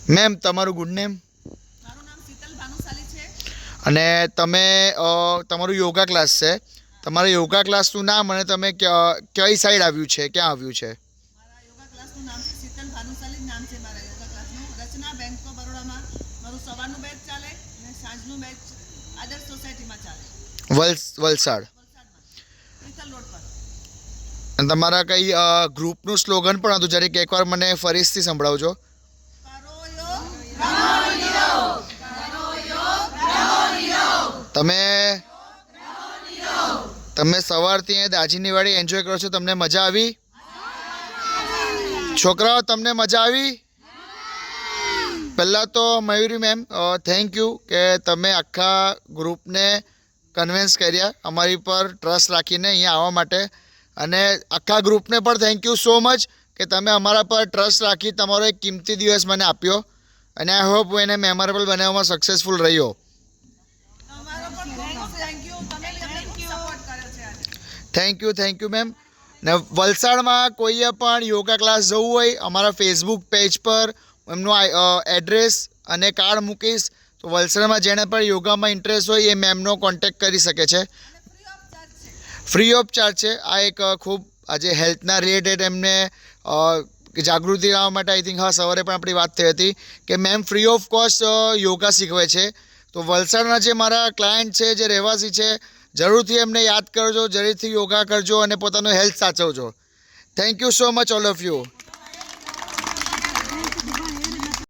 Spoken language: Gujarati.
મેમ તમારું ગુડ નેમ મારું નામ શીતલ ભાનુશાલી છે. અને તમે તમારું યોગા ક્લાસ છે. તમારા યોગા ક્લાસનું નામ અને તમે કઈ સાઈડ આવ્યું છે, ક્યાં આવ્યું છે? મારા યોગા ક્લાસનું નામ છે શીતલ ભાનુશાલી નામ છે મારા યોગા ક્લાસનું. રચના બેંક ઓફ બરોડામાં મારું સવારનું બેચ ચાલે અને સાંજનું બેચ આદર્શ સોસાયટીમાં ચાલે, વલસાડ. વલસાડમાં તિથલ રોડ પર. અને તમારા કઈ ગ્રુપનું સ્લોગન પણ હતું, જરીક એકવાર મને ફરીથી સંભળાવજો. તમે તમે સવારથી અહીંયા દાજીની વાડી એન્જોય કરો છો, તમને મજા આવી? છોકરાઓ તમને મજા આવી? પહેલાં તો મયુરી મેમ થેન્ક યુ કે તમે આખા ગ્રુપને કન્વિન્સ કર્યા અમારી પર ટ્રસ્ટ રાખીને અહીંયા આવવા માટે, અને આખા ગ્રુપને પણ થેન્ક યુ સો મચ કે તમે અમારા પર ટ્રસ્ટ રાખી તમારો એક કિંમતી દિવસ મને આપ્યો, અને આઈ હોપ હું એને મેમોરેબલ બનાવવામાં સક્સેસફુલ રહ્યો. Thank you ma'am. ને વલસાડમાં કોઈએ પણ યોગા ક્લાસ જવું હોય, અમારા ફેસબુક પેજ પર એમનું એડ્રેસ અને કાર્ડ મૂકીશ, તો વલસાડમાં જેને પણ યોગામાં ઇન્ટરેસ્ટ હોય એ મેમનો કોન્ટેક્ટ કરી શકે છે. ફ્રી ઓફ ચાર્જ છે. આ એક ખૂબ આજે હેલ્થના રિલેટેડ એમને જાગૃતિ લાવવા માટે આઈ થિંક સવારે પણ આપણી વાત થઈ હતી કે ma'am free of cost yoga શીખવે છે. તો વલસાડના જે મારા ક્લાયન્ટ છે, જે રહેવાસી છે, જરૂરથી એમને યાદ કરજો, જરૂરથી યોગા કરજો અને પોતાનું હેલ્થ સાચવજો. Thank you so much all of you.